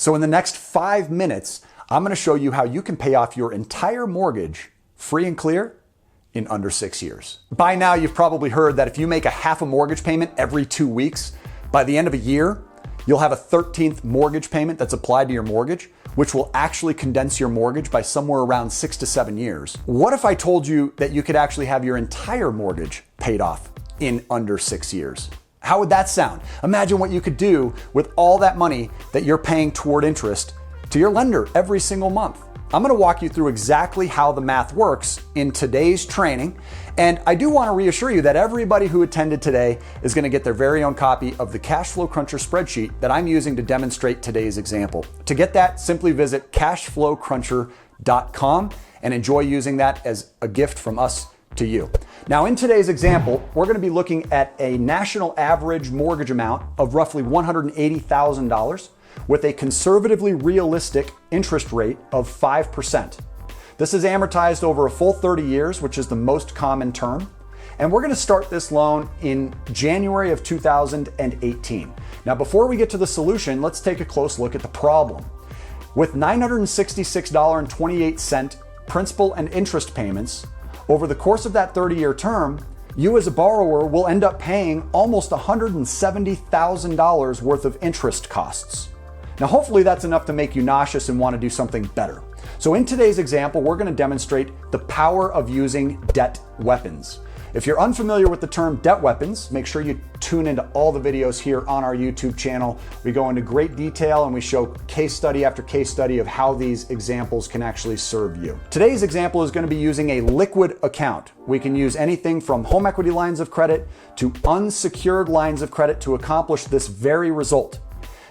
So in the next 5 minutes, I'm going to show you how you can pay off your entire mortgage free and clear in under 6 years. By now, you've probably heard that if you make a half a mortgage payment every 2 weeks, by the end of a year, you'll have a 13th mortgage payment that's applied to your mortgage, which will actually condense your mortgage by somewhere around 6 to 7 years. What if I told you that you could actually have your entire mortgage paid off in under 6 years? How would that sound? Imagine what you could do with all that money that you're paying toward interest to your lender every single month. I'm going to walk you through exactly how the math works in today's training. And I do want to reassure you that everybody who attended today is going to get their very own copy of the Cash Flow Cruncher spreadsheet that I'm using to demonstrate today's example. To get that, simply visit cashflowcruncher.com and enjoy using that as a gift from us to you. Now, in today's example, we're going to be looking at a national average mortgage amount of roughly $180,000 with a conservatively realistic interest rate of 5%. This is amortized over a full 30 years, which is the most common term. And we're going to start this loan in January of 2018. Now, before we get to the solution, let's take a close look at the problem. With $966.28 principal and interest payments, over the course of that 30-year term, you as a borrower will end up paying almost $170,000 worth of interest costs. Now, hopefully that's enough to make you nauseous and want to do something better. So in today's example, we're going to demonstrate the power of using debt weapons. If you're unfamiliar with the term debt weapons, make sure you tune into all the videos here on our YouTube channel. We go into great detail and we show case study after case study of how these examples can actually serve you. Today's example is going to be using a liquid account. We can use anything from home equity lines of credit to unsecured lines of credit to accomplish this very result.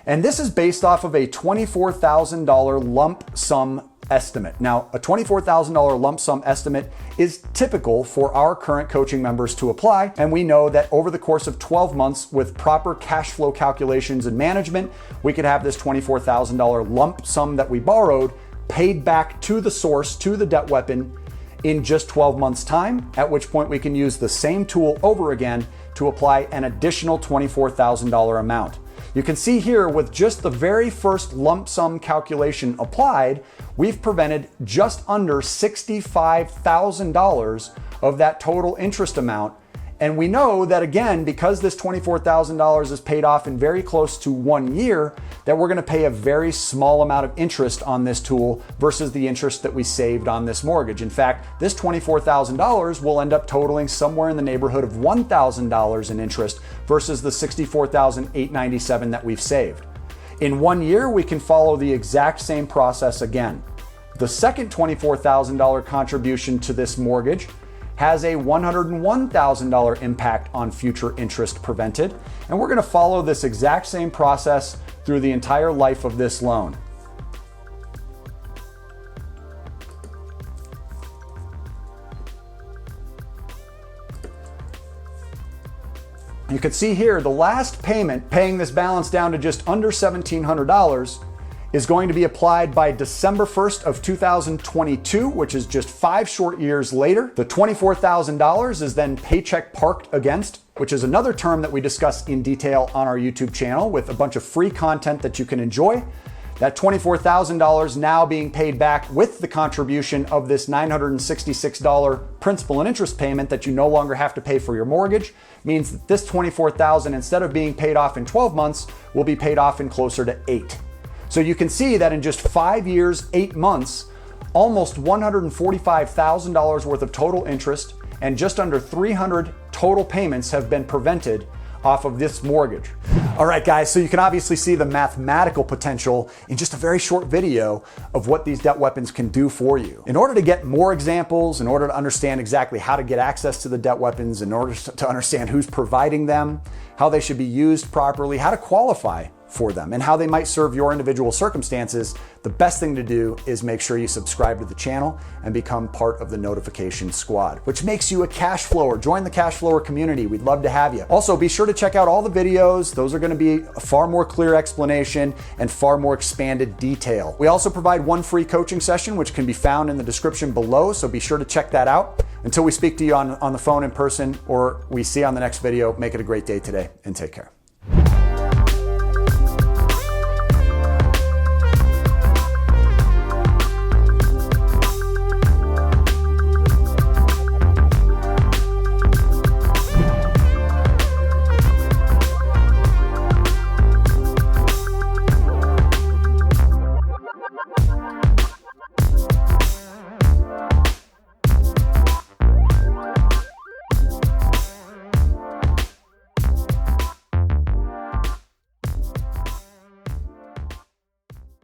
And this is based off of a $24,000 lump sum estimate. Now, a $24,000 lump sum estimate is typical for our current coaching members to apply. And we know that over the course of 12 months with proper cash flow calculations and management, we could have this $24,000 lump sum that we borrowed paid back to the source, to the debt weapon, in just 12 months' time, at which point we can use the same tool over again to apply an additional $24,000 amount. You can see here with just the very first lump sum calculation applied, we've prevented just under $65,000 of that total interest amount. And we know that again, because this $24,000 is paid off in very close to 1 year, that we're going to pay a very small amount of interest on this tool versus the interest that we saved on this mortgage. In fact, this $24,000 will end up totaling somewhere in the neighborhood of $1,000 in interest versus the $64,897 that we've saved. In 1 year, we can follow the exact same process again. The second $24,000 contribution to this mortgage has a $101,000 impact on future interest prevented. And we're going to follow this exact same process through the entire life of this loan. You can see here the last payment, paying this balance down to just under $1,700, is going to be applied by December 1st of 2022, which is just 5 short years later. The $24,000 is then paycheck parked against, which is another term that we discuss in detail on our YouTube channel with a bunch of free content that you can enjoy. That $24,000 now being paid back with the contribution of this $966 principal and interest payment that you no longer have to pay for your mortgage means that this $24,000, instead of being paid off in 12 months, will be paid off in closer to 8. So you can see that in just 5 years, 8 months, almost $145,000 worth of total interest and just under 300 total payments have been prevented off of this mortgage. All right, guys, so you can obviously see the mathematical potential in just a very short video of what these debt weapons can do for you. In order to get more examples, in order to understand exactly how to get access to the debt weapons, in order to understand who's providing them, how they should be used properly, how to qualify for them, and how they might serve your individual circumstances, the best thing to do is make sure you subscribe to the channel and become part of the notification squad, which makes you a cash flower. Join the cash flower community. We'd love to have you. Also, be sure to check out all the videos. Those are going to be a far more clear explanation and far more expanded detail. We also provide one free coaching session, which can be found in the description below. So be sure to check that out. Until we speak to you on the phone in person or we see you on the next video, make it a great day today and take care.